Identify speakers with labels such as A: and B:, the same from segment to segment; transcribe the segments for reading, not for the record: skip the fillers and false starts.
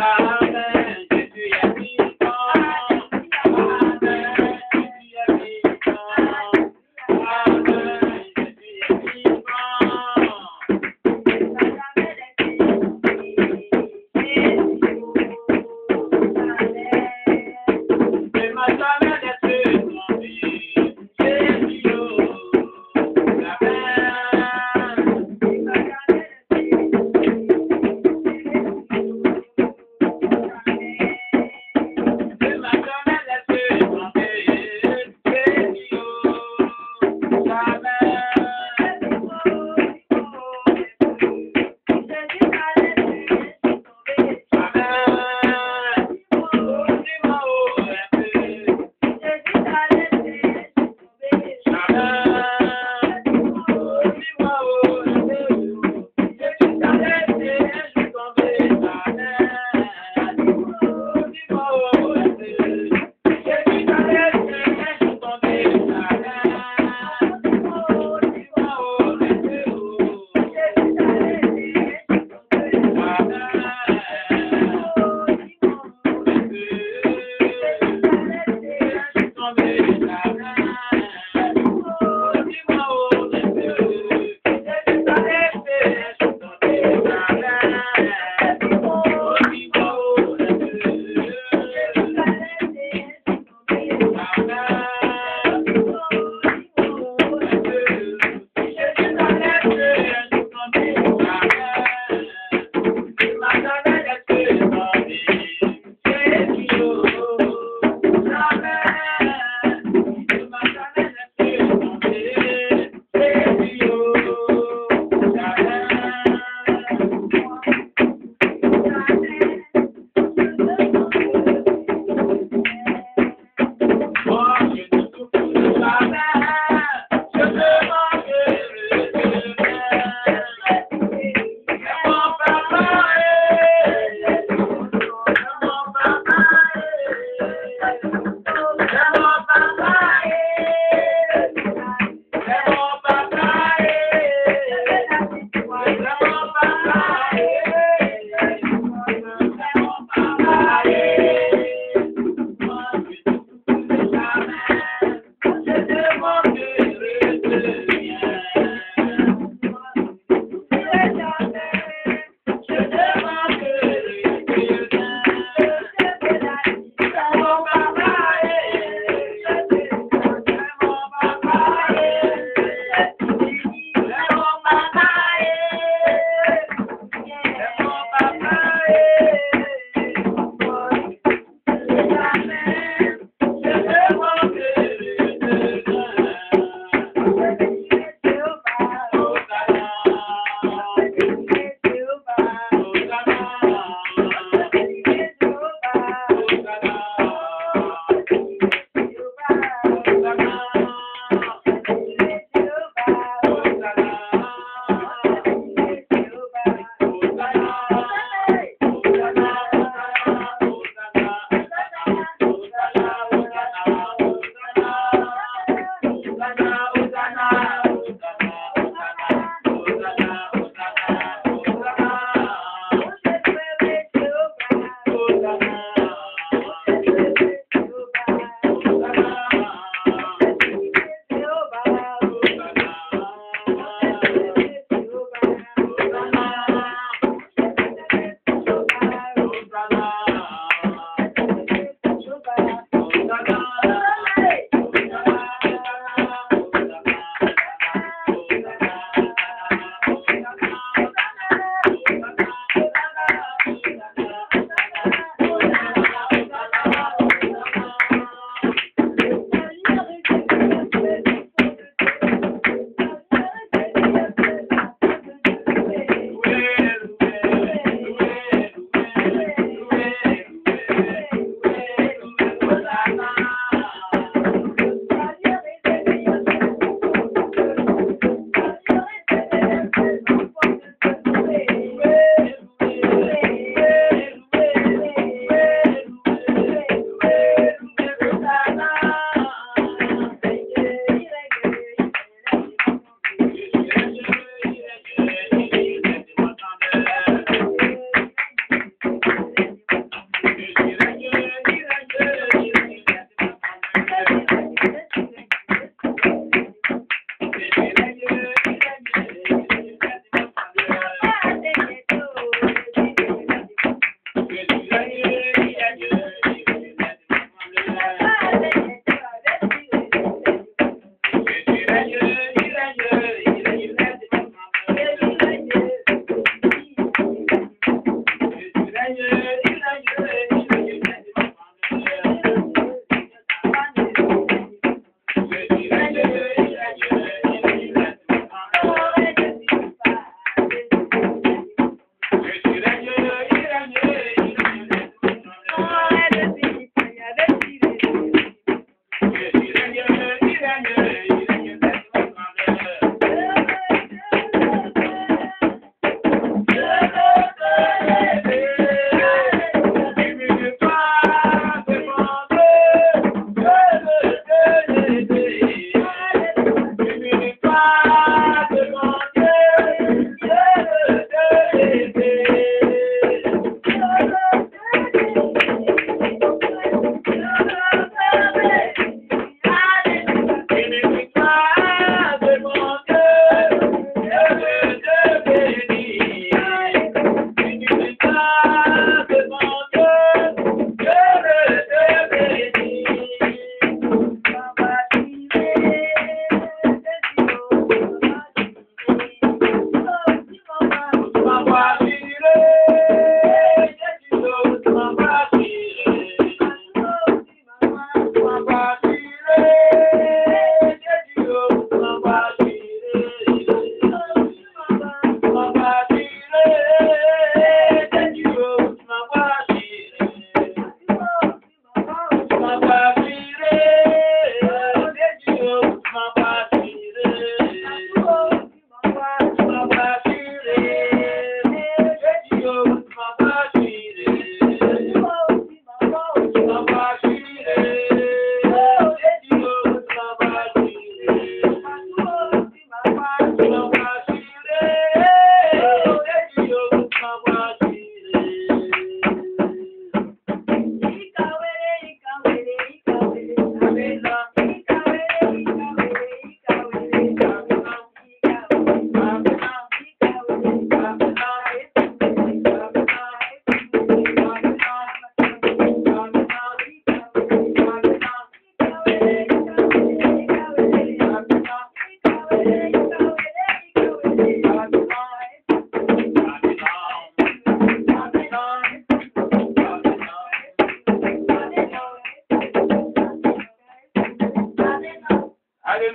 A: Amen.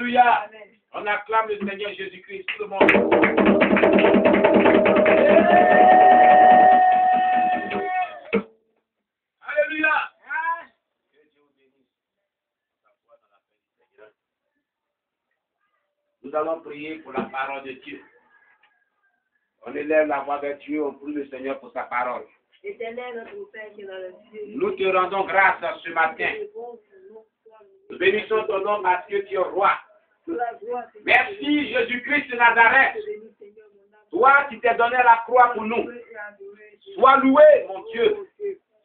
A: Alléluia. On acclame le Seigneur Jésus-Christ, tout le monde. Alléluia. Que Dieu vous bénisse. Nous allons prier pour la parole de Dieu. On élève la voix vers Dieu, on prie le Seigneur pour sa parole. Nous te rendons grâce ce matin. Nous bénissons ton nom parce que tu es roi. Merci Jésus-Christ de Nazareth. Toi qui t'es donné la croix pour nous. Sois loué, mon Dieu.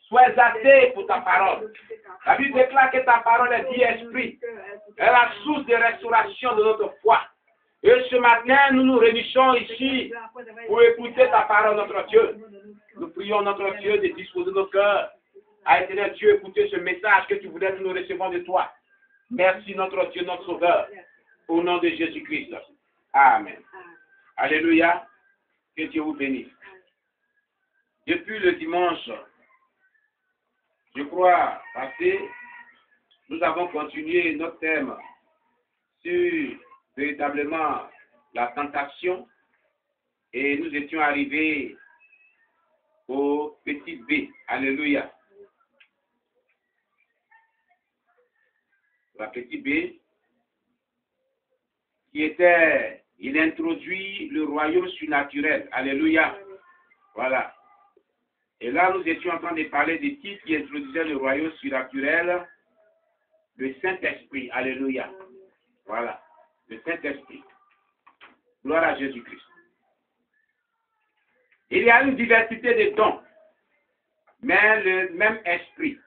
A: Sois exalté pour ta parole. La Bible déclare que ta parole est vie et esprit. Elle est la source de restauration de notre foi. Et ce matin, nous nous réunissons ici pour écouter ta parole, notre Dieu. Nous prions notre Dieu de disposer nos cœurs à éternel Dieu, écouter ce message que tu voulais que nous recevons de toi. Merci notre Dieu, notre Sauveur, au nom de Jésus-Christ. Amen. Alléluia. Que Dieu vous bénisse. Depuis le dimanche, je crois, passé, nous avons continué notre thème sur véritablement la tentation et nous étions arrivés au petit B. Alléluia. La petite B qui était, il introduit le royaume surnaturel. Alléluia. Voilà. Et là, nous étions en train de parler des titres qui introduisaient le royaume surnaturel, le Saint-Esprit. Alléluia. Voilà. Le Saint-Esprit. Gloire à Jésus-Christ. Il y a une diversité de dons, mais le même esprit.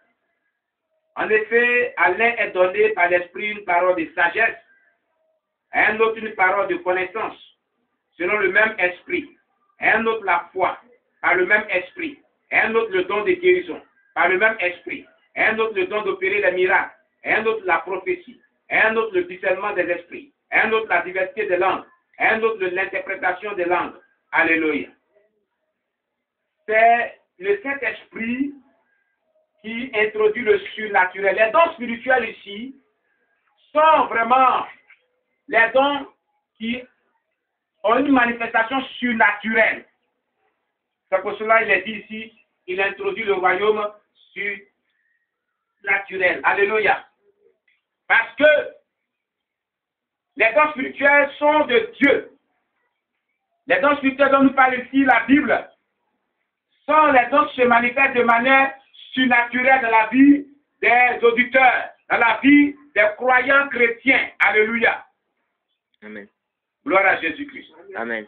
A: En effet, à l'un est donné par l'esprit une parole de sagesse, à un autre une parole de connaissance, selon le même esprit, à un autre la foi, par le même esprit, à un autre le don de guérison, par le même esprit, à un autre le don d'opérer les miracles, à un autre la prophétie, à un autre le discernement des esprits, à un autre la diversité des langues, à un autre l'interprétation des langues. Alléluia. C'est le Saint-Esprit qui introduit le surnaturel. Les dons spirituels ici sont vraiment les dons qui ont une manifestation surnaturelle. C'est pour cela qu'il est dit ici, il introduit le royaume surnaturel. Alléluia. Parce que les dons spirituels sont de Dieu. Les dons spirituels dont nous parle ici, la Bible, sont les dons qui se manifestent de manière surnaturelle dans la vie des auditeurs, dans la vie des croyants chrétiens. Alléluia.
B: Amen.
A: Gloire à Jésus-Christ.
B: Amen.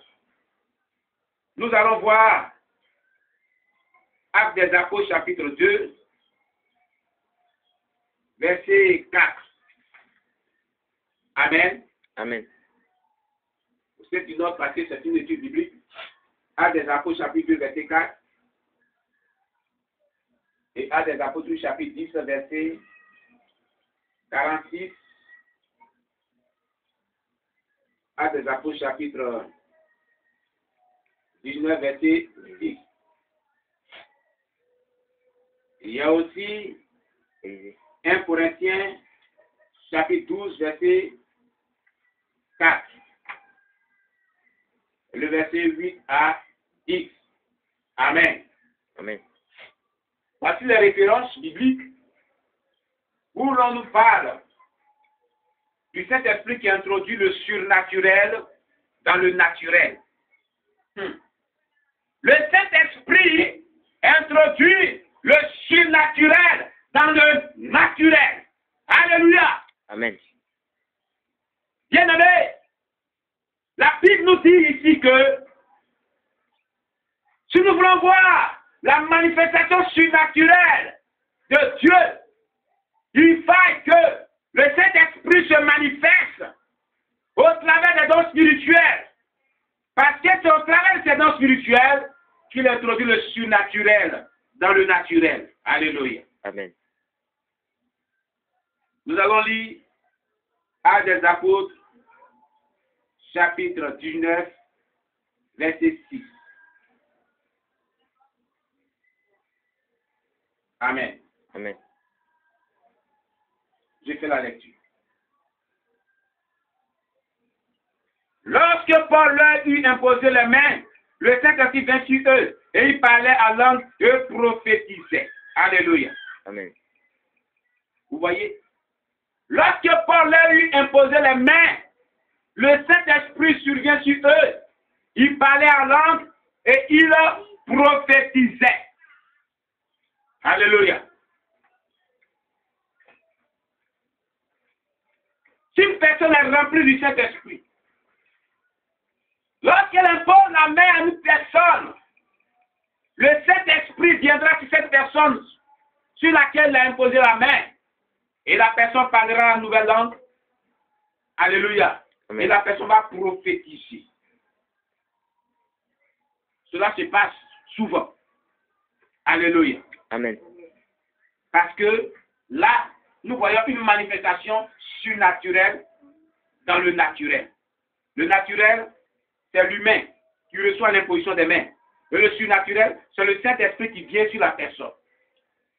A: Nous allons voir Actes des Apôtres chapitre 2, verset 4. Amen.
B: Amen.
A: Pour ceux qui n'ont pas passé, c'est une étude biblique. Actes des Apôtres chapitre 2, verset 4. Et Actes des Apôtres chapitre 10, verset 46. Actes des Apôtres chapitre 19, verset 10. Il y a aussi 1 Corinthiens chapitre 12, verset 4. Le verset 8 à 10. Amen.
B: Amen.
A: Voici les références bibliques où l'on nous parle du Saint-Esprit qui introduit le surnaturel dans le naturel. Le Saint-Esprit introduit le surnaturel dans le naturel. Alléluia.
B: Amen.
A: Bien-aimés, la Bible nous dit ici que si nous voulons voir la manifestation surnaturelle de Dieu, il faut que le Saint-Esprit se manifeste au travers des dons spirituels. Parce que c'est au travers de ces dons spirituels qu'il introduit le surnaturel dans le naturel. Alléluia.
B: Amen.
A: Nous allons lire Actes des Apôtres, chapitre 19, verset 6. Amen.
B: Amen.
A: Je fais la lecture. Lorsque Paul leur eut imposé les mains, le Saint-Esprit vint sur eux et ils parlaient en langue et prophétisaient. Alléluia.
B: Amen.
A: Vous voyez? Lorsque Paul leur eut imposé les mains, le Saint-Esprit survient sur eux. Ils parlaient en langue et ils prophétisaient. Alléluia. Si une personne est remplie du Saint-Esprit, lorsqu'elle impose la main à une personne, le Saint-Esprit viendra sur cette personne sur laquelle elle a imposé la main et la personne parlera en nouvelle langue. Alléluia.
B: Amen.
A: Et la personne va prophétiser. Cela se passe souvent. Alléluia.
B: Amen.
A: Parce que là, nous voyons une manifestation surnaturelle dans le naturel. Le naturel, c'est l'humain qui reçoit l'imposition des mains. Et le surnaturel, c'est le Saint-Esprit qui vient sur la personne.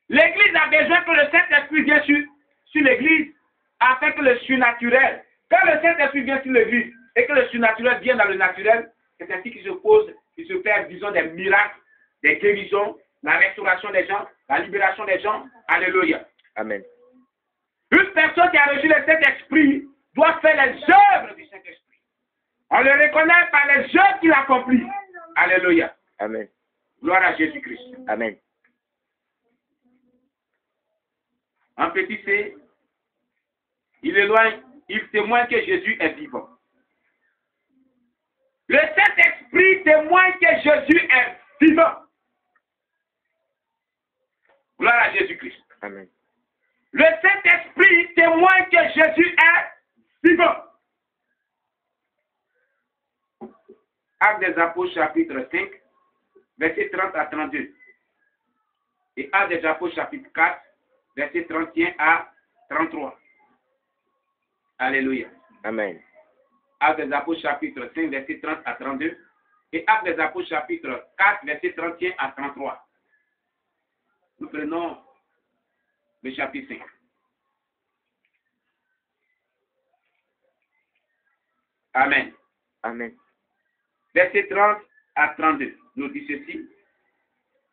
A: L'Église a besoin que le Saint-Esprit vienne sur l'Église afin que le surnaturel, quand le Saint-Esprit vient sur l'Église et que le surnaturel vient dans le naturel, c'est ainsi qu'il se fait, disons, des miracles, des guérisons, la restauration des gens, la libération des gens. Alléluia.
B: Amen.
A: Une personne qui a reçu le Saint-Esprit doit faire les œuvres du Saint-Esprit. On le reconnaît par les œuvres qu'il accomplit. Alléluia.
B: Amen.
A: Gloire à Jésus-Christ.
B: Amen.
A: En petit C, il témoigne que Jésus est vivant. Le Saint-Esprit témoigne que Jésus est vivant. Gloire à Jésus-Christ.
B: Amen.
A: Le Saint-Esprit témoigne que Jésus est vivant. Actes des Apôtres, chapitre 5, versets 30 à 32. Et Actes des Apôtres, chapitre 4, versets 31 à 33. Alléluia.
B: Amen.
A: Actes des Apôtres, chapitre 5, versets 30 à 32. Et Actes des Apôtres, chapitre 4, versets 31 à 33. Nous prenons le chapitre 5. Amen.
B: Amen.
A: Verset 30 à 32 nous dit ceci.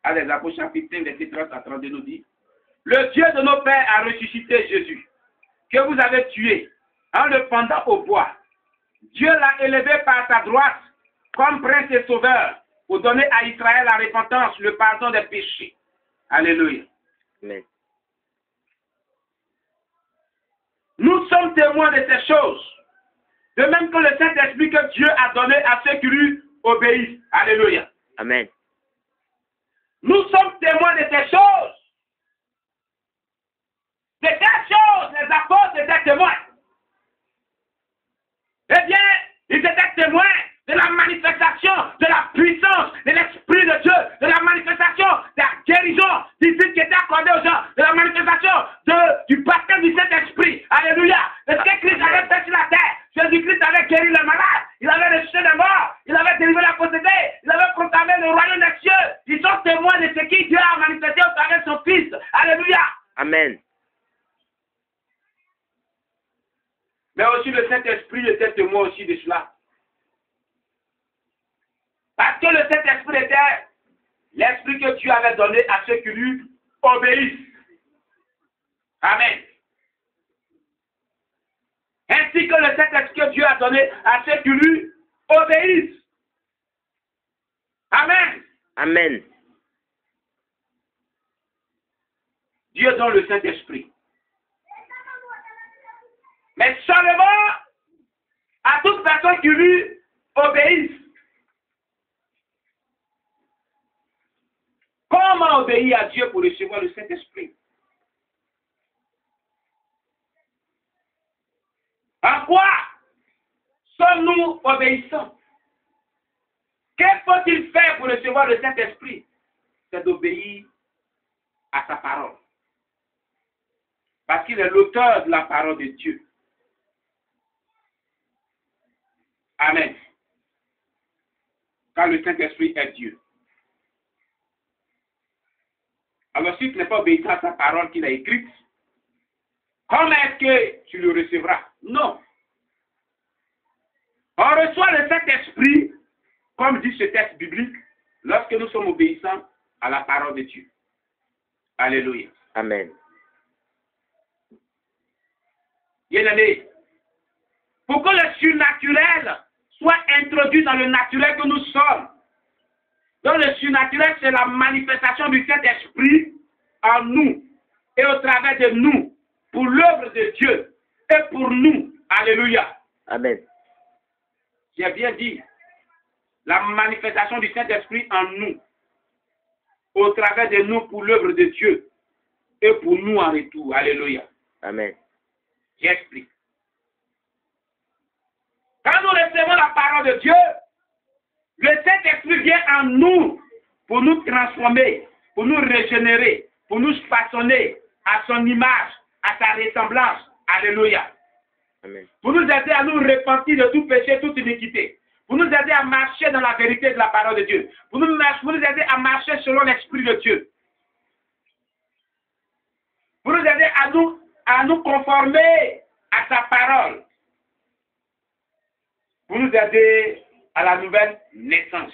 A: Actes des Apôtres, chapitre 5, verset 30 à 32 nous dit: Le Dieu de nos pères a ressuscité Jésus, que vous avez tué en le pendant au bois. Dieu l'a élevé par sa droite comme prince et sauveur pour donner à Israël la repentance, le pardon des péchés. Alléluia.
B: Amen.
A: Nous sommes témoins de ces choses. De même que le Saint-Esprit que Dieu a donné à ceux qui lui obéissent. Alléluia.
B: Amen.
A: Nous sommes témoins de ces choses. De ces choses, les apôtres étaient témoins. Eh bien, ils étaient témoins de la manifestation, de la puissance de l'Esprit de Dieu, de la manifestation de la guérison divine qui était accordée aux gens, de la manifestation du baptême du Saint-Esprit. Alléluia. De ce que Christ avait fait sur la terre. Jésus-Christ avait guéri les malades, il avait ressuscité les morts, il avait délivré la possédée, il avait proclamé le royaume des cieux. Ils sont témoins de ce que Dieu a manifesté au travers de son Fils. Alléluia.
B: Amen.
A: Mais aussi le Saint-Esprit était témoin aussi de cela. Parce que le Saint-Esprit était l'Esprit que Dieu avait donné à ceux qui lui obéissent. Amen. Ainsi que le Saint-Esprit que Dieu a donné à ceux qui lui obéissent. Amen.
B: Amen.
A: Dieu donne le Saint-Esprit. Mais seulement à toute personne qui lui obéissent. Comment obéir à Dieu pour recevoir le Saint-Esprit? En quoi sommes-nous obéissants? Que faut-il faire pour recevoir le Saint-Esprit? C'est d'obéir à sa parole. Parce qu'il est l'auteur de la parole de Dieu. Amen. Car le Saint-Esprit est Dieu. Alors si tu n'es pas obéissant à sa parole qu'il a écrite, comment est-ce que tu le recevras? Non. On reçoit le Saint-Esprit, comme dit ce texte biblique, lorsque nous sommes obéissants à la parole de Dieu. Alléluia.
B: Amen.
A: Bien-aimés, pour que le surnaturel soit introduit dans le naturel que nous sommes. Donc le surnaturel, c'est la manifestation du Saint-Esprit en nous et au travers de nous, pour l'œuvre de Dieu et pour nous. Alléluia.
B: Amen.
A: J'ai bien dit, la manifestation du Saint-Esprit en nous, au travers de nous pour l'œuvre de Dieu et pour nous en retour. Alléluia.
B: Amen.
A: J'explique. Quand nous recevons la parole de Dieu, le Saint-Esprit vient en nous pour nous transformer, pour nous régénérer, pour nous façonner à son image, à sa ressemblance. Alléluia.
B: Amen.
A: Pour nous aider à nous repentir de tout péché, toute iniquité. Pour nous aider à marcher dans la vérité de la parole de Dieu. Pour nous aider à marcher selon l'Esprit de Dieu. Pour nous aider à nous conformer à sa parole. Pour nous aider à la nouvelle naissance.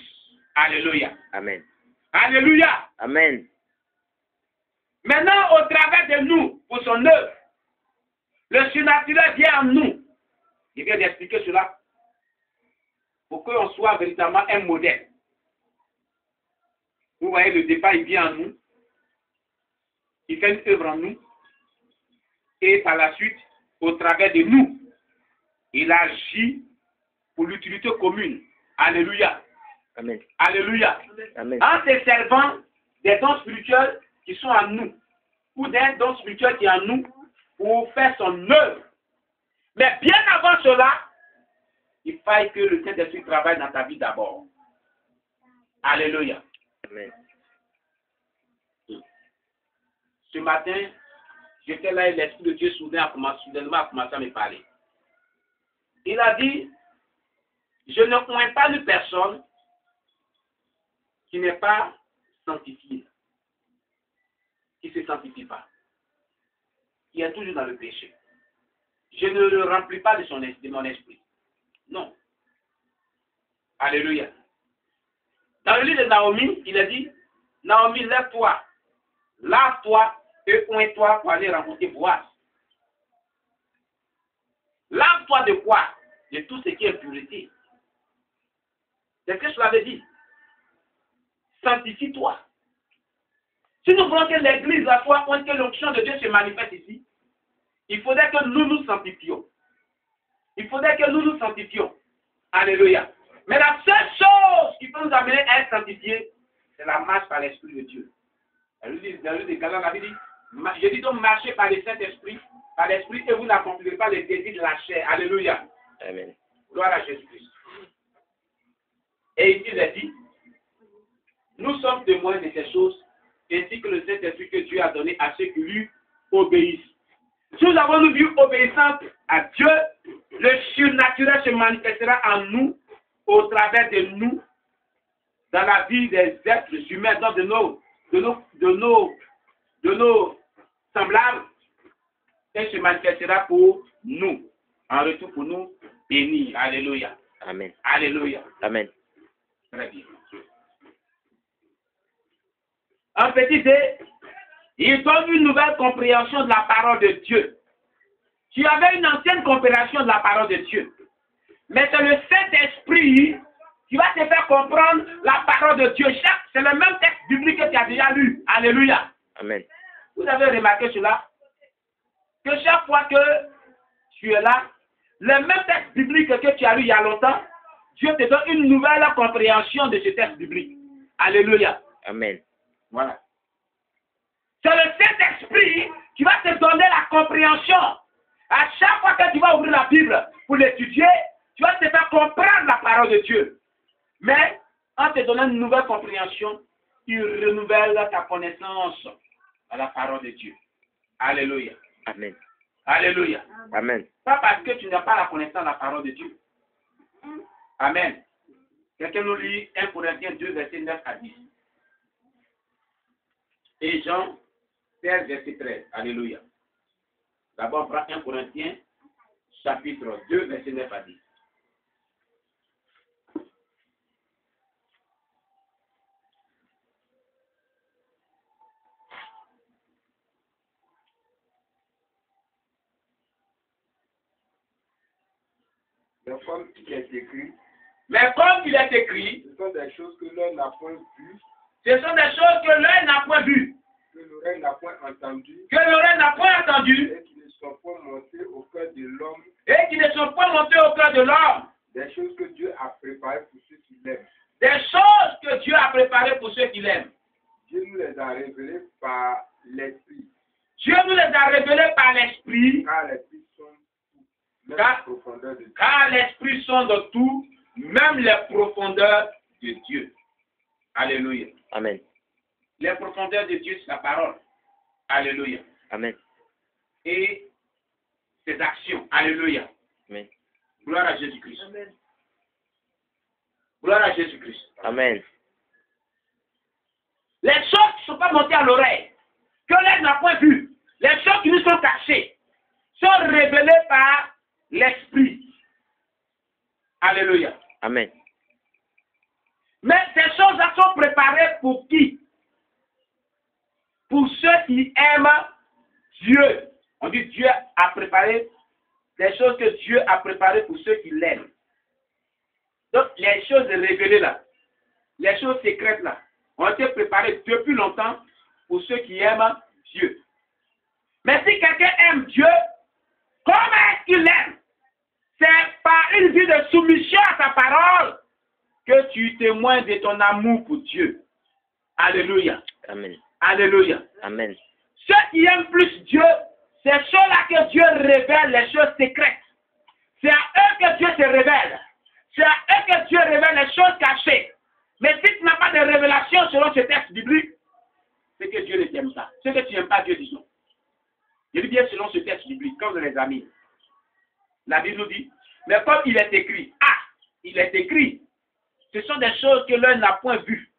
A: Alléluia.
B: Amen.
A: Alléluia.
B: Amen.
A: Maintenant, au travers de nous, pour son œuvre, le surnaturel vient en nous. Je viens d'expliquer cela. Pour qu'on soit véritablement un modèle. Vous voyez, le départ, il vient en nous. Il fait une œuvre en nous. Et par la suite, au travers de nous, il agit pour l'utilité commune. Alléluia.
B: Amen.
A: Alléluia.
B: Amen.
A: En se servant des dons spirituels qui sont en nous, ou d'un don spirituel qui est en nous, pour faire son œuvre. Mais bien avant cela, il faille que le Saint-Esprit travaille dans ta vie d'abord. Alléluia.
B: Amen.
A: Ce matin, j'étais là et l'Esprit de Dieu soudainement a commencé à me parler. Il a dit, je ne connais pas une personne qui n'est pas sanctifiée, qui ne se sanctifie pas, qui est toujours dans le péché. Je ne le remplis pas de mon esprit. Non. Alléluia. Dans le livre de Naomi, il a dit, Naomi, lève-toi, lave-toi et oins-toi pour aller rencontrer Boaz. Lave-toi de quoi? De tout ce qui est pureté. C'est ce que cela veut dire. Sanctifie-toi. Si nous voulons que l'Église, la foi, que l'onction de Dieu se manifeste ici, il faudrait que nous nous sanctifions. Il faudrait que nous nous sanctifions. Alléluia. Mais la seule chose qui peut nous amener à être sanctifiés, c'est la marche par l'Esprit de Dieu. Dans le livre de Galates, la Bible dit, je dis donc marchez par le Saint-Esprit, par l'Esprit, et vous n'accomplirez pas les désirs de la chair. Alléluia.
B: Amen.
A: Gloire à Jésus-Christ. Et il a dit, nous sommes témoins de ces choses, ainsi que le Saint-Esprit que Dieu a donné à ceux qui lui obéissent. Si nous avons une vie obéissante à Dieu, le surnaturel se manifestera en nous, au travers de nous, dans la vie des êtres humains, donc de nos semblables, et se manifestera pour nous, en retour pour nous bénir. Alléluia.
B: Amen.
A: Alléluia.
B: Amen.
A: Très bien. En petit D, il donne une nouvelle compréhension de la parole de Dieu. Tu avais une ancienne compréhension de la parole de Dieu. Mais c'est le Saint-Esprit qui va te faire comprendre la parole de Dieu. C'est le même texte biblique que tu as déjà lu. Alléluia.
B: Amen.
A: Vous avez remarqué cela? Que chaque fois que tu es là, le même texte biblique que tu as lu il y a longtemps, Dieu te donne une nouvelle compréhension de ce texte biblique. Alléluia.
B: Amen.
A: Voilà. C'est le Saint-Esprit qui va te donner la compréhension. À chaque fois que tu vas ouvrir la Bible pour l'étudier, tu vas te faire comprendre la parole de Dieu. Mais en te donnant une nouvelle compréhension, il renouvelle ta connaissance à la parole de Dieu. Alléluia.
B: Amen.
A: Alléluia.
B: Amen.
A: Pas parce que tu n'as pas la connaissance de la parole de Dieu. Amen. Quelqu'un nous lit 1 Corinthiens 2, verset 9 à 10. Et Jean 16, verset 13. Alléluia. D'abord, on prend 1 Corinthiens, chapitre 2, verset 9 à 10.
C: Mais comme il est écrit,
A: Mais comme il est écrit,
C: ce sont des choses que l'œil n'a point vues,
A: ce sont des choses que l'œil n'a point vues,
C: que l'oreille n'a point entendues,
A: que l'oreille n'a point entendues,
C: et qui ne sont point montées au cœur de l'homme,
A: et qui ne sont pas montées au cœur de l'homme.
C: des choses que Dieu a préparées pour ceux qui l'aiment.
A: Des choses que Dieu a préparées pour ceux qui l'aiment.
C: Dieu nous les a révélées par l'Esprit,
A: Dieu nous les a révélées par l'Esprit,
C: car l'Esprit sonde tout, même
A: Car-
C: la profondeur de Dieu.
A: car l'Esprit sonde tout, même les profondeurs de Dieu. Alléluia.
B: Amen.
A: Les profondeurs de Dieu, c'est la parole. Alléluia.
B: Amen.
A: Et ses actions. Alléluia.
B: Amen.
A: Gloire à Jésus-Christ. Gloire à Jésus-Christ.
B: Amen.
A: Les choses qui ne sont pas montées à l'oreille, que l'œil n'a point vues, les choses qui nous sont cachées, sont révélées par l'Esprit. Alléluia.
B: Amen.
A: Mais ces choses-là sont préparées pour qui? Pour ceux qui aiment Dieu. On dit Dieu a préparé des choses que Dieu a préparées pour ceux qui l'aiment. Donc les choses révélées là, les choses secrètes là, ont été préparées depuis longtemps pour ceux qui aiment Dieu. Mais si quelqu'un aime Dieu, comment est-ce qu'il l'aime? C'est par une vie de soumission à sa parole que tu témoignes de ton amour pour Dieu. Alléluia.
B: Amen.
A: Alléluia.
B: Amen.
A: Ceux qui aiment plus Dieu, c'est ceux-là que Dieu révèle les choses secrètes. C'est à eux que Dieu se révèle. C'est à eux que Dieu révèle les choses cachées. Mais si tu n'as pas de révélation selon ce texte biblique, c'est que Dieu ne t'aime pas. C'est que tu n'aimes pas Dieu, disons. Je dis bien selon ce texte biblique, comme les amis. La Bible nous dit, mais comme il est écrit, il est écrit, ce sont des choses que l'œil n'a point vues,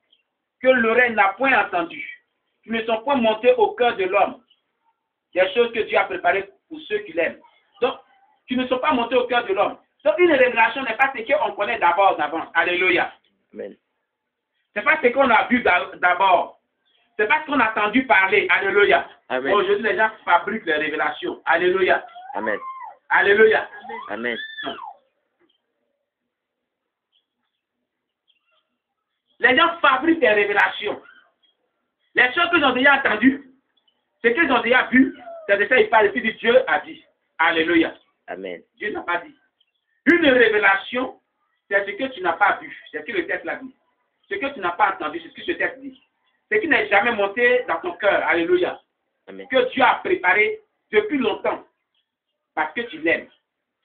A: que l'oreille n'a point entendues, qui ne sont point montées au cœur de l'homme. Des choses que Dieu a préparées pour ceux qui l'aiment. Donc, qui ne sont pas montées au cœur de l'homme. Donc, une révélation n'est pas ce qu'on connaît d'abord d'avance. Alléluia.
B: Amen.
A: Ce n'est pas ce qu'on a vu d'abord. Ce n'est pas ce qu'on a entendu parler. Alléluia.
B: Amen.
A: Aujourd'hui, les gens fabriquent les révélations. Alléluia.
B: Amen.
A: Alléluia.
B: Amen.
A: Les gens fabriquent des révélations. Les choses qu'ils ont déjà entendues, ce qu'ils ont déjà vu, c'est de ça qu'ils parlent. Et puis Dieu a dit. Alléluia.
B: Amen.
A: Dieu n'a pas dit. Une révélation, c'est ce que tu n'as pas vu. C'est ce que le texte l'a dit. Ce que tu n'as pas entendu, c'est ce que ce texte dit. Ce qui n'est jamais monté dans ton cœur. Alléluia.
B: Amen.
A: Que Dieu a préparé depuis longtemps. Parce que tu l'aimes.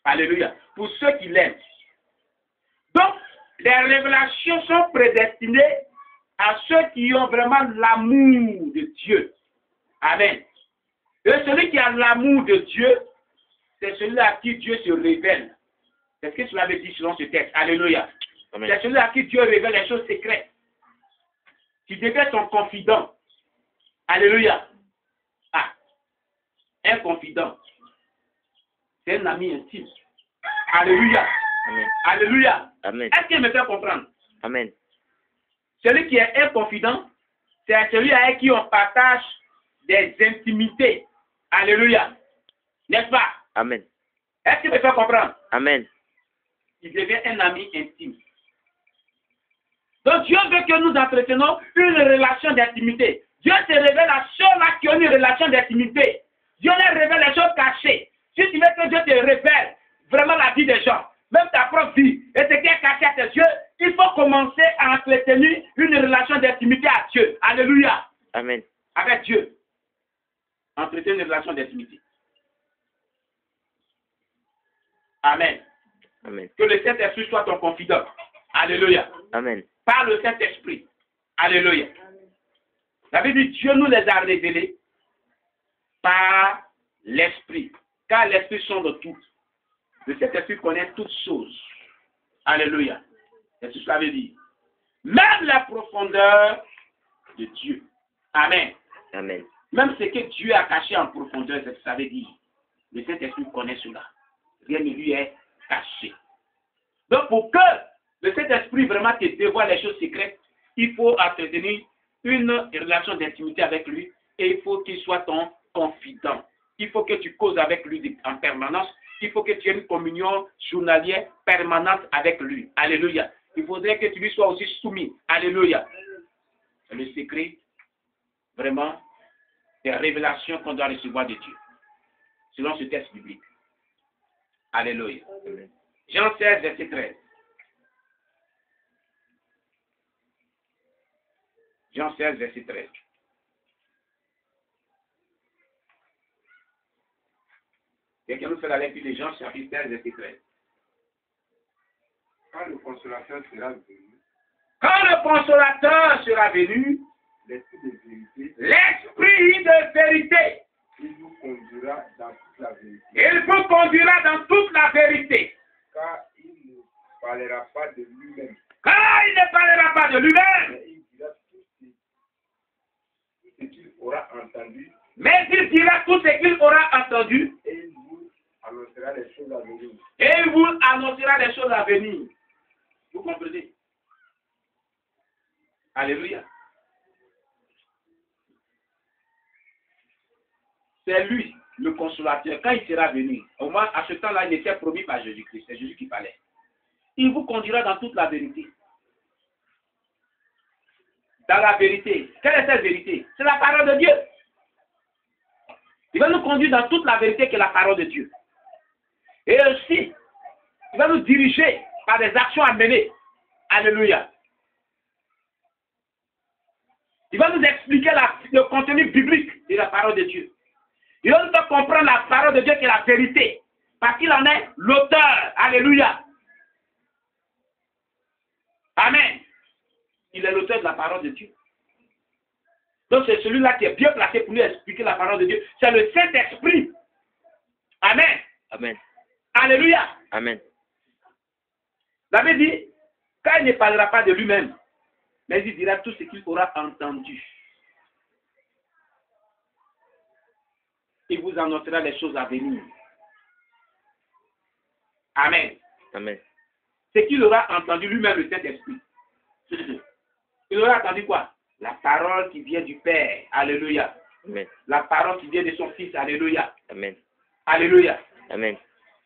A: Alléluia. Pour ceux qui l'aiment. Donc, les révélations sont prédestinées à ceux qui ont vraiment l'amour de Dieu. Amen. Et celui qui a l'amour de Dieu, c'est celui à qui Dieu se révèle. C'est ce que cela veut dire selon ce texte. Alléluia.
B: Amen.
A: C'est celui à qui Dieu révèle les choses secrètes. Tu deviens son confident. Alléluia. Un confident. C'est un ami intime. Alléluia.
B: Amen.
A: Alléluia.
B: Amen.
A: Est-ce qu'il me fait comprendre?
B: Amen.
A: Celui qui est un confident, c'est celui avec qui on partage des intimités. Alléluia. N'est-ce pas?
B: Amen.
A: Est-ce qu'il me fait comprendre?
B: Amen.
A: Il devient un ami intime. Donc Dieu veut que nous entretenons une relation d'intimité. Dieu se révèle à ceux-là qui ont une relation d'intimité. Dieu leur révèle les choses cachées. Si tu veux que Dieu te révèle vraiment la vie des gens, même ta propre vie, et ce qui est caché à tes yeux, il faut commencer à entretenir une relation d'intimité à Dieu. Alléluia.
B: Amen.
A: Avec Dieu. Entretenir une relation d'intimité. Amen.
B: Amen.
A: Que le Saint-Esprit soit ton confident. Alléluia.
B: Amen.
A: Par le Saint-Esprit. Alléluia. La Bible dit Dieu nous les a révélés par l'Esprit. Car l'Esprit sonde tout. Le Saint-Esprit connaît toutes choses. Alléluia. C'est ce que ça veut dire. Même la profondeur de Dieu. Amen.
B: Amen.
A: Même ce que Dieu a caché en profondeur, c'est ce que ça veut dire. Le Saint-Esprit connaît cela. Rien ne lui est caché. Donc pour que le Saint-Esprit vraiment te dévoile les choses secrètes, il faut entretenir une relation d'intimité avec lui et il faut qu'il soit ton confident. il faut que tu causes avec lui en permanence. Il faut que tu aies une communion journalière permanente avec lui. Alléluia. Il faudrait que tu lui sois aussi soumis. Alléluia. C'est le secret, vraiment, des révélations qu'on doit recevoir de Dieu, selon ce texte biblique. Alléluia. Jean 16, verset 13. Jean 16, verset 13. Quelqu'un nous fait la lecture de Jean, chapitre 16, verset 13.
C: Quand le consolateur sera venu,
A: Quand le consolateur sera venu,
C: l'esprit de vérité,
A: l'esprit de vérité,
C: il vous conduira dans toute la vérité.
A: il vous conduira dans toute la vérité.
C: Car il ne parlera pas de lui-même,
A: Car il ne parlera pas de lui-même,
C: mais il dira tout ce qu'il aura entendu,
A: mais il dira tout ce qu'il aura entendu
C: et il vous annoncera les choses à venir.
A: et il vous annoncera les choses à venir. Vous comprenez? Alléluia. C'est lui, le consolateur, quand il sera venu. Au moins, à ce temps-là, il était promis par Jésus-Christ. C'est Jésus qui parlait. Il vous conduira dans toute la vérité. Dans la vérité. Quelle est cette vérité? C'est la parole de Dieu. Il va nous conduire dans toute la vérité qui est la parole de Dieu. Et aussi, il va nous diriger par des actions à mener. Alléluia. Il va nous expliquer le contenu biblique de la parole de Dieu. Il va nous faire comprendre la parole de Dieu qui est la vérité. Parce qu'il en est l'auteur. Alléluia. Amen. Il est l'auteur de la parole de Dieu. Donc c'est celui-là qui est bien placé pour nous expliquer la parole de Dieu. C'est le Saint-Esprit. Amen.
B: Amen.
A: Alléluia.
B: Amen.
A: La Bible dit, car il ne parlera pas de lui-même, mais il dira tout ce qu'il aura entendu. Il vous annoncera les choses à venir. Amen.
B: Amen.
A: Ce qu'il aura entendu lui-même, le Saint-Esprit. Il aura entendu quoi? La parole qui vient du Père. Alléluia.
B: Amen.
A: La parole qui vient de son Fils. Alléluia.
B: Amen.
A: Alléluia.
B: Amen.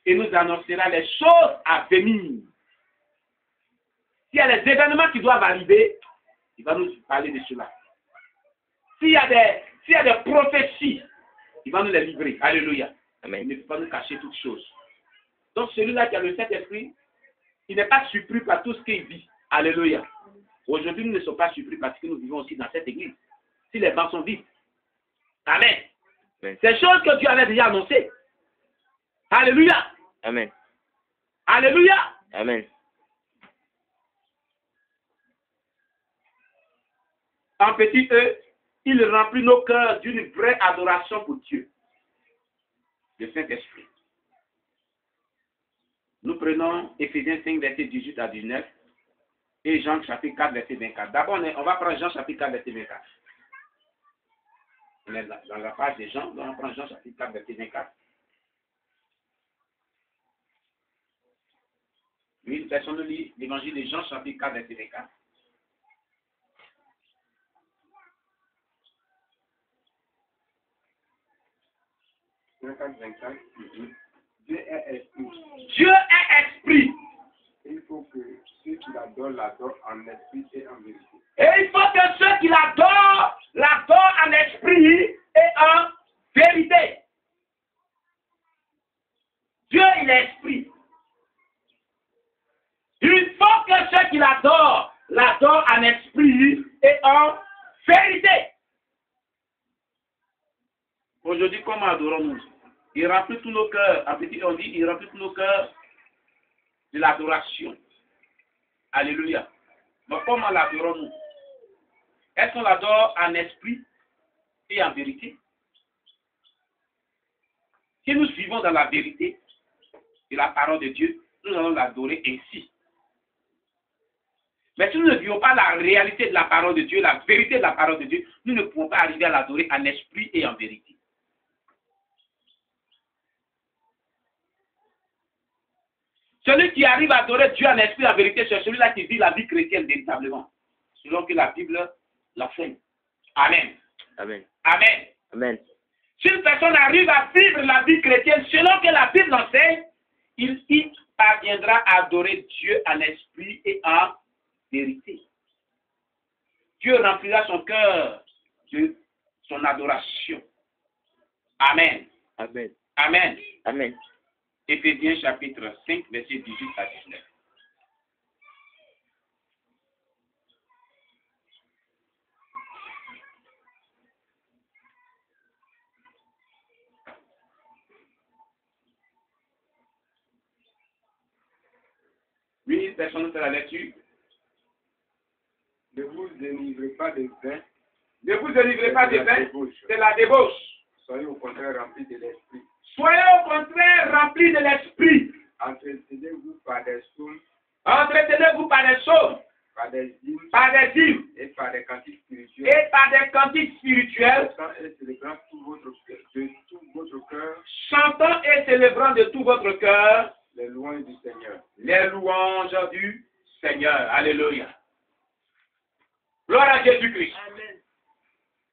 A: Il nous annoncera les choses à venir. S'il y a des événements qui doivent arriver, il va nous parler de cela. S'il y a des prophéties, il va nous les livrer. Alléluia.
B: Amen.
A: Il ne peut pas nous cacher toutes choses. Donc celui-là qui a le Saint-Esprit, il n'est pas surpris par tout ce qu'il vit. Alléluia. Aujourd'hui, nous ne sommes pas surpris parce que nous vivons aussi dans cette église. Si les bancs sont vides. Amen.
B: Amen.
A: Ces choses que Dieu avait déjà annoncées. Alléluia.
B: Amen.
A: Alléluia.
B: Amen.
A: En petit E, il remplit nos cœurs d'une vraie adoration pour Dieu. Le Saint-Esprit. Nous prenons Éphésiens 5, verset 18 à 19 et Jean chapitre 4, verset 24. D'abord, on va prendre Jean chapitre 4, verset 24. On est dans la page de Jean, donc on prend Jean chapitre 4, verset 24. Oui, une personne nous lit l'évangile de Jean chapitre 4, verset 24.
C: Dieu est esprit.
A: Dieu est esprit.
C: Il faut que ceux qui l'adorent en esprit et en vérité.
A: Et il faut que ceux qui l'adorent en esprit et en vérité. Dieu, il est esprit. Il faut que ceux qui l'adorent en esprit et en vérité. Aujourd'hui, comment adorons-nous? Il remplit tous nos cœurs. En petit, on dit, il remplit tous nos cœurs de l'adoration. Alléluia. Mais comment l'adorons-nous? Est-ce qu'on l'adore en esprit et en vérité? Si nous suivons dans la vérité de la parole de Dieu, nous allons l'adorer ainsi. Mais si nous ne vivons pas la réalité de la parole de Dieu, la vérité de la parole de Dieu, nous ne pouvons pas arriver à l'adorer en esprit et en vérité. Celui qui arrive à adorer Dieu en esprit et en vérité, c'est celui-là qui vit la vie chrétienne véritablement, selon que la Bible l'enseigne. Amen.
B: Amen.
A: Amen.
B: Amen.
A: Si une personne arrive à vivre la vie chrétienne selon que la Bible enseigne, il y parviendra à adorer Dieu en esprit et en vérité. Dieu remplira son cœur de son adoration. Amen.
B: Amen.
A: Amen.
B: Amen.
A: Éphésiens chapitre 5, verset 18 à 19. Oui, personne fait la lecture.
C: Ne vous dénivrez pas de vin.
A: Ne vous délivrez pas de vin, c'est la débauche.
C: Soyez au contraire remplis de l'esprit.
A: Soyez au contraire remplis de l'esprit.
C: Entretenez-vous par des psaumes,
A: Entretenez-vous par des psaumes,
C: par des hymnes
A: par des hymnes
C: et par des cantiques spirituels.
A: et par des cantiques spirituels,
C: Chantant et célébrant de tout votre cœur
A: chantant et célébrant de tout votre cœur
C: les louanges du Seigneur.
A: les louanges du Seigneur. Alléluia. Gloire à Jésus-Christ.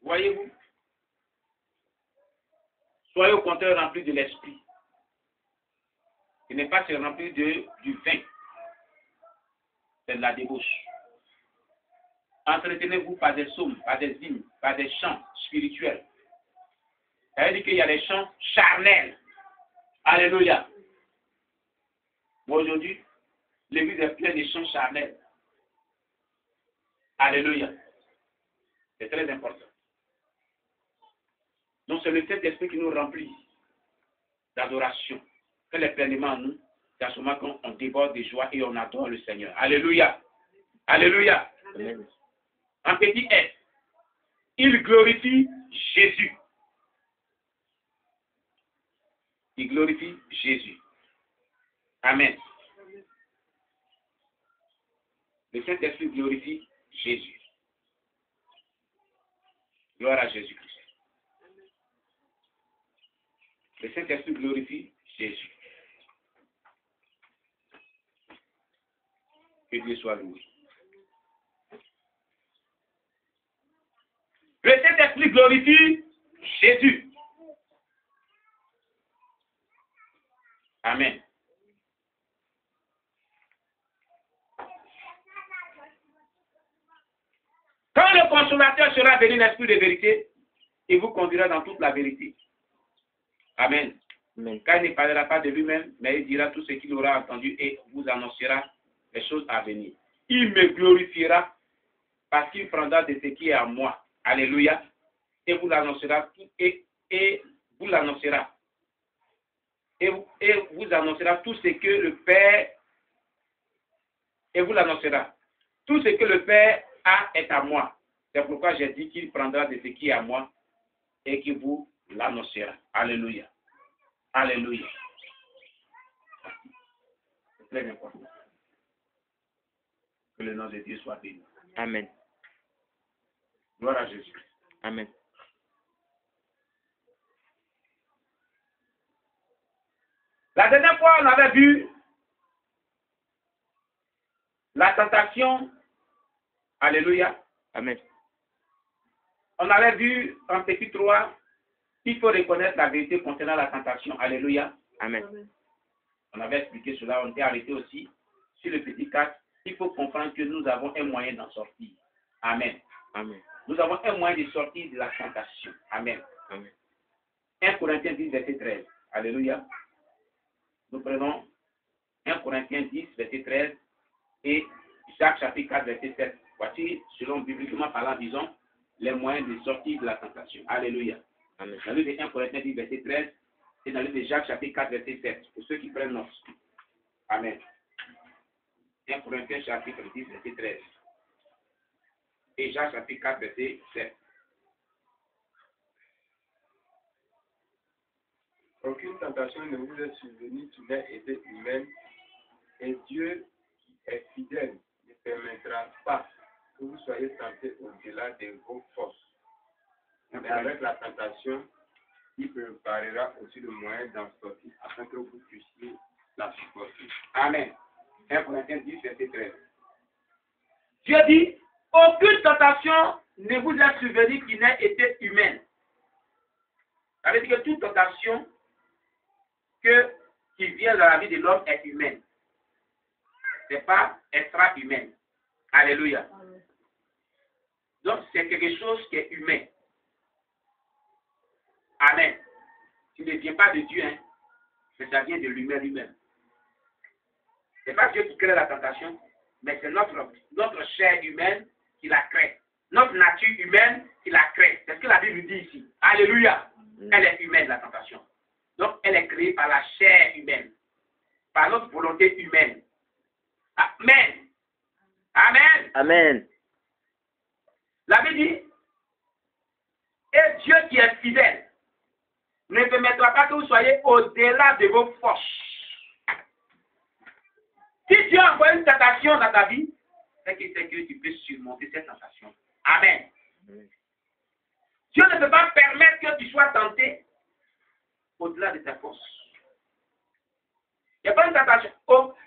A: Voyez-vous? Soyez au contraire remplis de l'esprit. Il n'est pas se remplir du vin. C'est de la débauche. Entretenez-vous par des psaumes, par des hymnes, par des chants spirituels. Ça veut dire qu'il y a des chants charnels. Alléluia. Moi aujourd'hui, l'église est pleine de chants charnels. Alléluia. C'est très important. Donc c'est le Saint-Esprit qui nous remplit d'adoration. Qu'elle est pleinement en nous. C'est à ce moment qu'on déborde de joie et on adore le Seigneur. Alléluia. Alléluia.
B: Amen.
A: En petit S, il glorifie Jésus. Il glorifie Jésus. Amen. Le Saint-Esprit glorifie Jésus. Gloire à Jésus-Christ. Le Saint-Esprit glorifie Jésus. Que Dieu soit loué. Le Saint-Esprit glorifie Jésus. Amen. Quand le consommateur sera venu l'esprit de vérité, il vous conduira dans toute la vérité. Amen.
B: Amen.
A: Car il ne parlera pas de lui-même, mais il dira tout ce qu'il aura entendu et vous annoncera les choses à venir. Il me glorifiera parce qu'il prendra de ce qui est à moi. Alléluia. Et vous l'annoncera et vous l'annoncera. Et vous annoncera tout ce que le Père et vous l'annoncera. Tout ce que le Père a est à moi. C'est pourquoi j'ai dit qu'il prendra de ce qui est à moi et qu'il vous l'annoncera. Alléluia. Alléluia. C'est très important. Que le nom de Dieu soit béni.
B: Amen.
A: Gloire à Jésus.
B: Amen.
A: La dernière fois, on avait vu la tentation. Alléluia.
B: Amen.
A: On avait vu en petit 3 qu'il faut reconnaître la vérité concernant la tentation. Alléluia.
B: Amen.
A: On avait expliqué cela. On était arrêté aussi sur le petit 4. Il faut comprendre que nous avons un moyen d'en sortir. Amen.
B: Amen.
A: Nous avons un moyen de sortir de la tentation. Amen.
B: Amen.
A: 1 Corinthiens 10, verset 13. Alléluia. Nous prenons 1 Corinthiens 10, verset 13 et Jacques chapitre 4, verset 7. Voici, selon bibliquement parlant, disons, les moyens de sortir de la tentation. Alléluia.
B: Amen.
A: Dans le livre de 1 Corinthiens 10, verset 13 et dans le livre de Jacques chapitre 4, verset 7. Pour ceux qui prennent note. Amen. 1 Corinthiens chapitre 10, verset 13. Et Jacques chapitre 4, verset 7.
C: Aucune tentation ne vous est survenue qui n'ait été humaine, et Dieu qui est fidèle ne permettra pas que vous soyez tentés au-delà de vos forces. Mais avec la tentation, il préparera aussi le moyen d'en sortir afin que vous puissiez la supporter.
A: Amen. 1 Corinthiens 10, verset 13. Dieu dit, aucune tentation ne vous est survenue qui n'ait été humaine. Ça veut dire que toute tentation qui vient dans la vie de l'homme est humaine. Ce n'est pas extra-humaine. Alléluia. Donc, c'est quelque chose qui est humain. Amen. Tu ne viens pas de Dieu, hein, mais ça vient de l'humain lui-même. Ce n'est pas Dieu qui crée la tentation, mais c'est notre chair humaine qui la crée. Notre nature humaine qui la crée. C'est ce que la Bible dit ici. Alléluia. Elle est humaine, la tentation. Donc, elle est créée par la chair humaine, par notre volonté humaine. Amen. Amen.
B: Amen.
A: La Bible dit, et Dieu qui est fidèle ne permettra pas que vous soyez au-delà de vos forces. Si Dieu envoie une tentation dans ta vie, c'est qu'il sait que tu peux surmonter cette tentation. Amen. Dieu ne peut pas permettre que tu sois tenté au-delà de ta force. Il n'y a pas une tentation.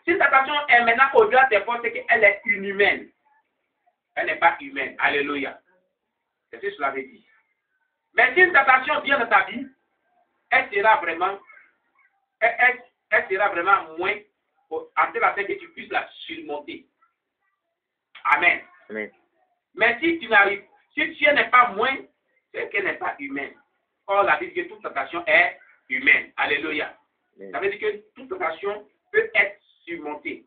A: Si une tentation est maintenant au-delà de tes forces, c'est qu'elle est inhumaine. Elle n'est pas humaine. Alléluia. C'est ce que cela veut dire. Mais si une tentation vient dans ta vie, elle sera vraiment moins en telle afin que tu puisses la surmonter. Amen.
B: Amen.
A: Mais si tu n'es pas moins, c'est qu'elle n'est pas humaine. Or, la Bible dit que toute tentation est humaine. Alléluia. Ça veut dire que toute tentation peut être surmontée.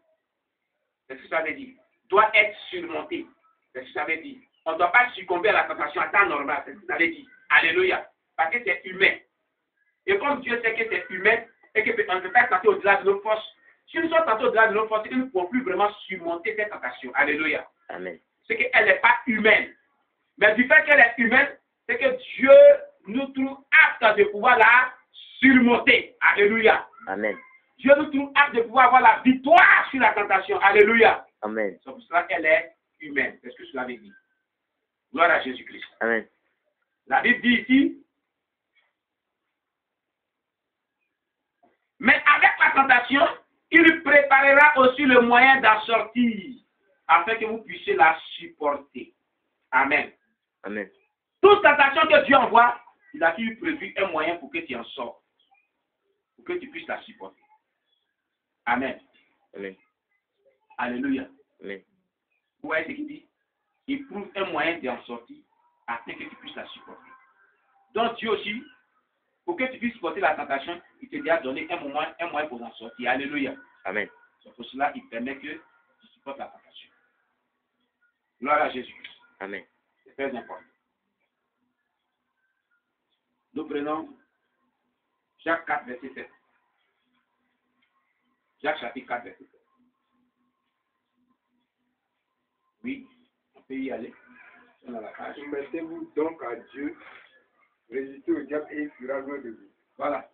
A: C'est ce que ça veut dire. Doit être surmontée. C'est ce que ça veut dire. On ne doit pas succomber à la tentation à temps normal. C'est ce que ça veut dire. Alléluia. Parce que c'est humain. Et comme Dieu sait que c'est humain et qu'on ne peut pas tenter au-delà de nos forces, si nous sommes tentés au-delà de nos forces, nous ne pouvons plus vraiment surmonter cette tentation. Alléluia.
B: Amen.
A: C'est qu'elle n'est pas humaine. Mais du fait qu'elle est humaine, c'est que Dieu nous trouve aptes de pouvoir la surmonter. Alléluia.
B: Amen.
A: Dieu nous trouve aptes de pouvoir avoir la victoire sur la tentation. Alléluia.
B: Amen.
A: C'est pour cela qu'elle est humaine. C'est ce que cela veut dire. Gloire à Jésus-Christ.
B: Amen.
A: La Bible dit ici, mais avec la tentation, il préparera aussi le moyen d'en sortir, afin que vous puissiez la supporter. Amen.
B: Amen.
A: Toute tentation que Dieu envoie, il a toujours prévu un moyen pour que tu en sortes, pour que tu puisses la supporter. Amen.
B: Amen.
A: Alléluia.
B: Amen.
A: Vous voyez ce qu'il dit? Il trouve un moyen d'en sortir, afin que tu puisses la supporter. Donc Dieu aussi, pour que tu puisses supporter la tentation, il te a donné un moyen pour en sortir. Alléluia.
B: Amen.
A: C'est pour cela qu'il permet que tu supportes la tentation. Gloire à Jésus.
B: Amen.
A: C'est très important. Nous prenons Jacques 4, verset 7. Jacques chapitre 4, verset 7. Oui, on peut y aller. On a la page.
C: Soumettez-vous donc à Dieu, résistez au diable et il sera loin de vous.
A: Voilà.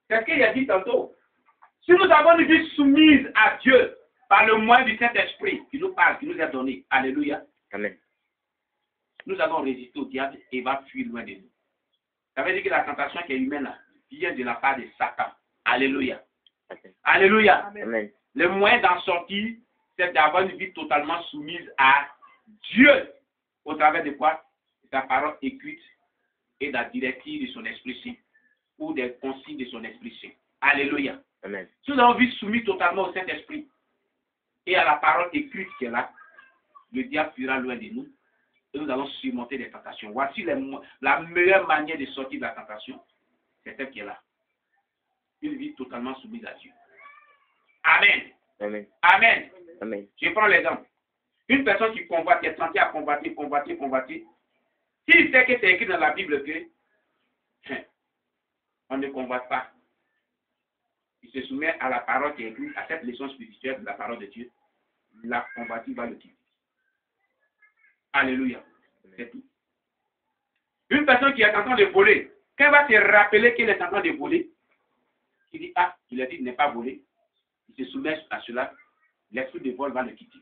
A: C'est ce qu'il a dit tantôt. Si nous avons une vie soumise à Dieu par le moyen du Saint-Esprit qui nous parle, qui nous est donné, alléluia,
B: Amen.
A: nous allons résister au diable et il va fuir loin de nous. Ça veut dire que la tentation qui est humaine là, vient de la part de Satan. Alléluia.
B: Amen.
A: Alléluia.
B: Amen.
A: Le moyen d'en sortir, c'est d'avoir une vie totalement soumise à Dieu. Au travers de quoi? Sa parole écrite et la directive de son Esprit Saint ou des consignes de son Esprit Saint. Alléluia.
B: Amen.
A: Si nous avons une vie soumise totalement au Saint-Esprit et à la parole écrite qui est là, le diable fuira loin de nous et nous allons surmonter les tentations. Voici la meilleure manière de sortir de la tentation, c'est celle qui est là. Une vie totalement soumise à Dieu. Amen.
B: Amen.
A: Amen.
B: Amen.
A: Je prends l'exemple. Une personne qui combat, qui est tentée à combattre, s'il sait que c'est écrit dans la Bible que on ne combat pas, il se soumet à la parole qui est écrite, à cette leçon spirituelle de la parole de Dieu, la combattu va le quitter. Alléluia. C'est tout. Une personne qui est en train de voler, quand elle va se rappeler qu'elle est en train de voler, il dit, ah, il a dit de ne pas voler, il se soumet à cela, l'esprit de vol va le quitter.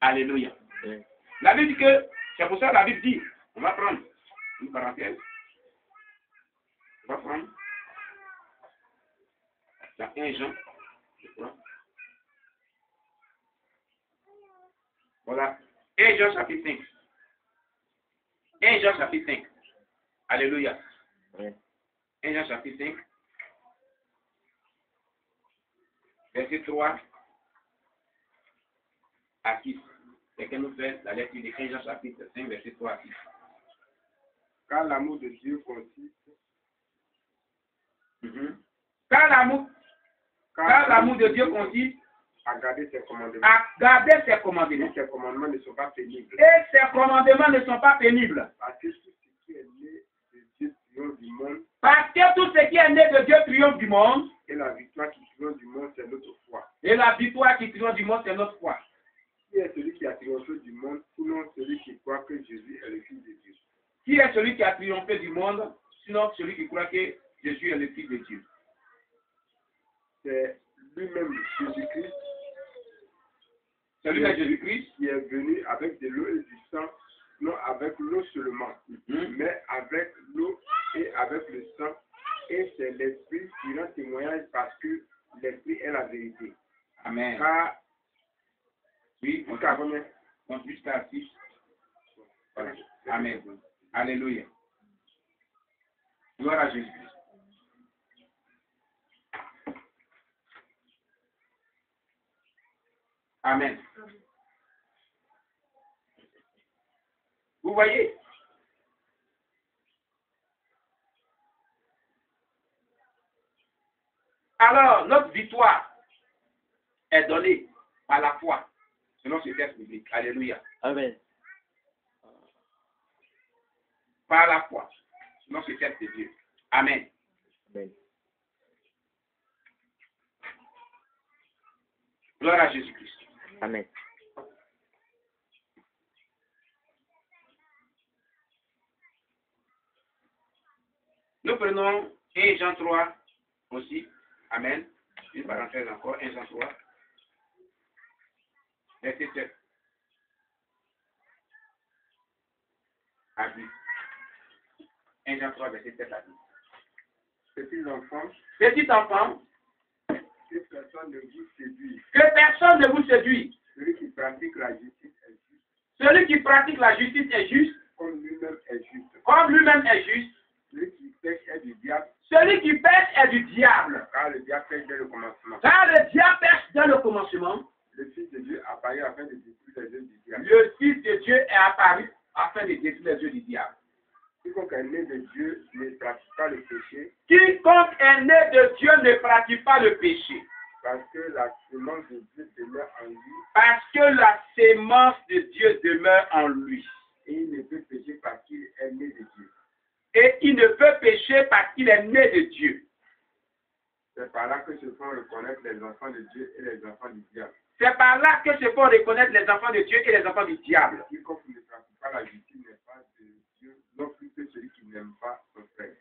A: Alléluia.
B: Amen.
A: La Bible dit que, c'est pour ça que la Bible dit, on va prendre une parenthèse, on va prendre, dans 1 Jean, je crois. Voilà, 1 Jean chapitre 5. 1 Jean chapitre 5. Alléluia. verset 3 à 6. Quelqu'un nous fait la lecture de 1 Jean chapitre 5, verset 3 à 6.
C: Car l'amour de Dieu consiste
A: Car l'amour de Dieu consiste
C: à garder ses commandements.
A: à garder ses commandements.
C: Et ses commandements ne sont pas pénibles.
A: Et ses commandements ne sont pas pénibles.
C: Parce que tout ce qui est né de Dieu triomphe du monde.
A: Parce que tout ce qui est né de Dieu triomphe du monde.
C: Et la victoire qui triomphe du monde, c'est notre foi.
A: Et la victoire qui triomphe du monde, c'est notre foi.
C: Qui est celui qui a triomphé du monde, sinon celui qui croit que Jésus est le Fils de Dieu?
A: Qui est celui qui a triomphé du monde, sinon celui qui croit que Jésus est le Fils de Dieu?
C: C'est lui-même, Jésus-Christ.
A: C'est lui-même Jésus-Christ
C: Qui est venu avec de l'eau et du sang, non avec l'eau seulement, mais avec l'eau et avec le sang. Et c'est l'Esprit qui rend témoignage parce que l'Esprit est la vérité.
A: Amen.
C: Car,
A: Oui, on jusqu'à 6. Voilà. Amen. Alléluia. Gloire à Jésus. Amen. Vous voyez? Alors, notre victoire est donnée par la foi, selon ce texte biblique. Alléluia.
B: Amen.
A: Par la foi, selon ce texte de Dieu. Amen.
B: Amen.
A: Gloire à Jésus-Christ.
B: Amen.
A: Nous prenons 1 Jean 3 aussi. Amen. Une parenthèse encore. 1 Jean 3. Verset 7. À 10. 1 Jean 3, verset 7 à 10.
C: petits enfants,
A: Que
C: personne ne vous séduise.
A: Que personne ne vous séduise.
C: Celui qui pratique la justice est juste.
A: Celui qui pratique la justice est juste.
C: Comme lui-même est juste.
A: Comme lui-même est juste.
C: Celui qui pêche est du diable.
A: Celui qui pêche est du diable.
C: Car le diable pêche dès le commencement.
A: Car le diable pêche dès le commencement.
C: Le Fils de Dieu apparaît afin de détruire les œuvres du diable.
A: Le Fils de Dieu est apparu afin de détruire les œuvres du diable.
C: Quiconque est né de Dieu ne pratique pas le péché.
A: Quiconque est né de Dieu ne pratique pas le péché.
C: Parce que la semence de Dieu demeure en lui.
A: Parce que la sémence de Dieu demeure en lui.
C: Et il ne peut pécher parce qu'il est né de Dieu.
A: Et il ne peut pécher parce qu'il est né de Dieu.
C: C'est par là que se font reconnaître les enfants de Dieu et les enfants du diable.
A: C'est par là que se font reconnaître les enfants de Dieu et les enfants du diable.
C: Quiconque ne pratique pas la justice n'est pas de Dieu, non plus que celui qui n'aime pas son frère.